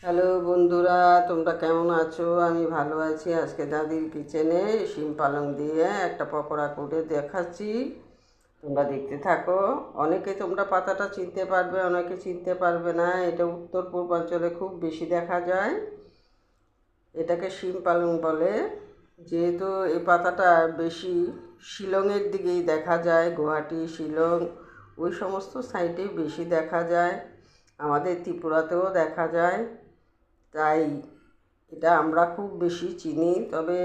Hello বন্ধুরা, তোমরা কেমন আছো? আমি ভালো আছি। আজকে দাদির কিচেনে শিম পালং দিয়ে একটা পকোড়া করে দেখাচ্ছি, তোমরা দেখতে থাকো। অনেকে তোমরা পাতাটা চিনতে পারবে, অনেকে চিনতে পারবে না। এটা উত্তর পূর্বাঞ্চলে খুব বেশি দেখা যায়। এটাকে শিম পালং বলে। যেহেতু এই পাতাটা বেশি শিলংয়ের দিকেই দেখা যায়, গুয়াহাটি, শিলং ওই সমস্ত সাইডেই বেশি দেখা যায়। আমাদের ত্রিপুরাতেও দেখা যায়। তাই এটা আমরা খুব বেশি চিনি, তবে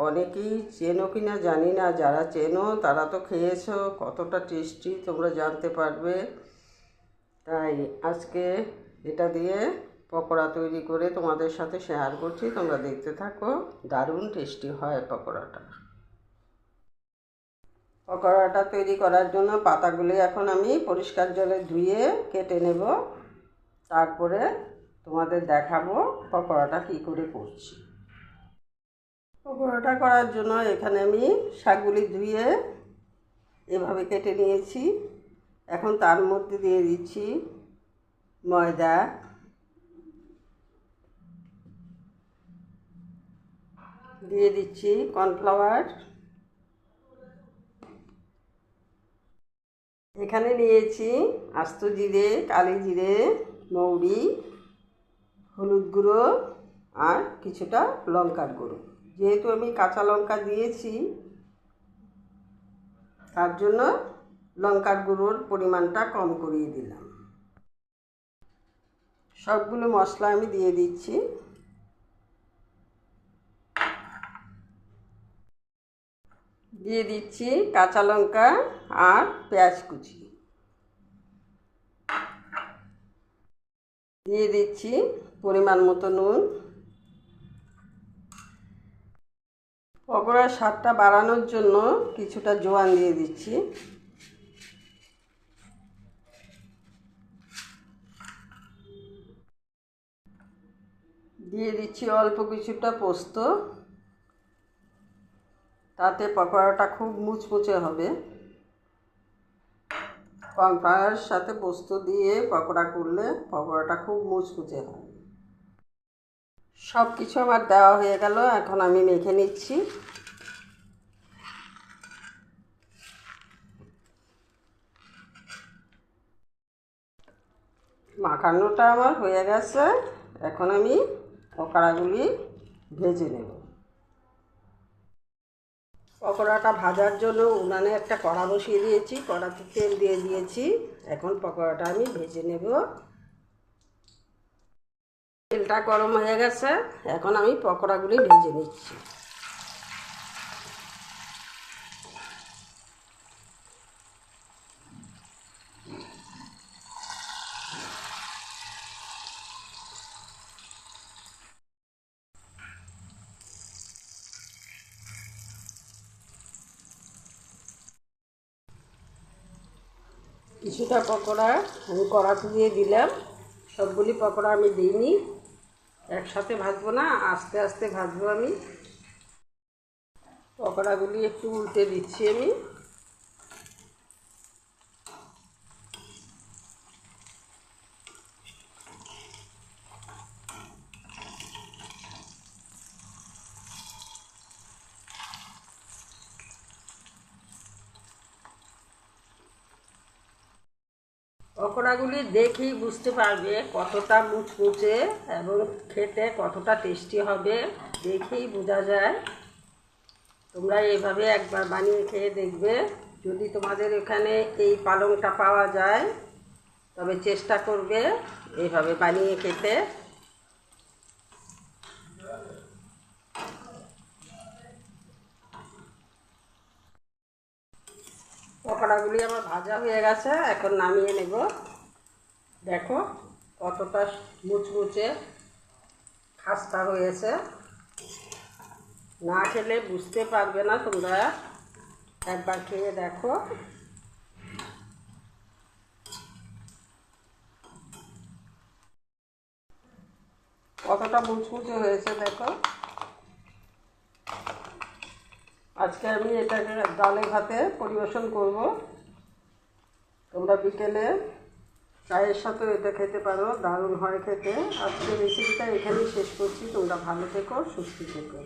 অনেকেই চেনো কি না জানি না। যারা চেনো তারা তো খেয়েছো, কতটা টেস্টি তোমরা জানতে পারবে। তাই আজকে এটা দিয়ে পকোড়া তৈরি করে তোমাদের সাথে শেয়ার করছি, তোমরা দেখতে থাকো। দারুণ টেস্টি হয় পকোড়াটা। পকোড়াটা তৈরি করার জন্য পাতাগুলি এখন আমি পরিষ্কার জলে ধুয়ে কেটে নেব, তারপরে তোমাদের দেখাবো পকোড়াটা কী করে করছি। পকোড়াটা করার জন্য এখানে আমি শাকগুলি ধুয়ে এভাবে কেটে নিয়েছি। এখন তার মধ্যে দিয়ে দিচ্ছি ময়দা, দিয়ে দিচ্ছি কর্নফ্লাওয়ার। এখানে নিয়েছি আস্ত জিরে, কালি জিরে, মৌরি, হলুদ গুঁড়ো আর কিছুটা লঙ্কার গুঁড়ো। যেহেতু আমি কাঁচা লঙ্কা দিয়েছি, তার জন্য লঙ্কার গুঁড়োর পরিমাণটা কম করিয়ে দিলাম। সবগুলো মশলা আমি দিয়ে দিচ্ছি। দিয়ে দিচ্ছি কাঁচা লঙ্কা আর পেঁয়াজ কুচি। দিয়ে দিচ্ছি পরিমাণ মতো নুন। পকোড়ার স্বাদটা বাড়ানোর জন্য কিছুটা জোয়ান দিয়ে দিচ্ছি। দিয়ে দিচ্ছি অল্প কিছুটা পোস্ত, তাতে পকোড়াটা খুব মুচমুচে হবে। কর্নফ্লাওয়ারের সাথে পোস্ত দিয়ে পকোড়া করলে পকোড়াটা খুব মুচমুচে হয়। সব কিছু আমার দেওয়া হয়ে গেল, এখন আমি মেখে নিচ্ছি। মাখানোটা আমার হয়ে গেছে, এখন আমি পকোড়াগুলি ভেজে নেব। পকোড়াটা ভাজার জন্য উনানে একটা কড়া বসিয়ে দিয়েছি, কড়াতে তেল দিয়ে দিয়েছি। এখন পকোড়াটা আমি ভেজে নেব। তেলটা গরম হয়ে গেছে, এখন আমি পকোড়াগুলি ভেজে নিচ্ছি। কিছুটা পকোড়া আমি কড়াতে দিয়ে দিলাম। সবগুলি পকোড়া আমি দিইনি, একসাথে ভাজবো না, আস্তে আস্তে ভাজবো আমি। পকোড়াগুলি একটু উল্টে দিচ্ছি আমি। পকোড়াগুলি দেখেই বুঝতে পারবে কতটা মুচমুচে এবং খেতে কতটা টেস্টি হবে, দেখেই বোঝা যায়। তোমরা এইভাবে একবার বানিয়ে খেয়ে দেখবে। যদি তোমাদের এখানে এই পালংটা পাওয়া যায় তবে চেষ্টা করবে এইভাবে বানিয়ে খেতে। পকোড়াগুলি আমার ভাজা হয়ে গেছে, এখন নামিয়ে নেব। দেখো কতটা মুচমুচে খাস্তা হয়েছে, না খেলে বুঝতে পারবে না। তোমরা একবার খেয়ে দেখো। কতটা মুচমুচে হয়েছে দেখো। আজকে আমি এটাকে ডালে ভাতে পরিবেশন করব। তোমরা বিকেলে চায়ের সাথেও এটা খেতে পারো, দারুণ হয় খেতে। আজকের রেসিপিটা এখানেই শেষ করছি। তোমরা ভালো থেকো, সুস্থ থেকো।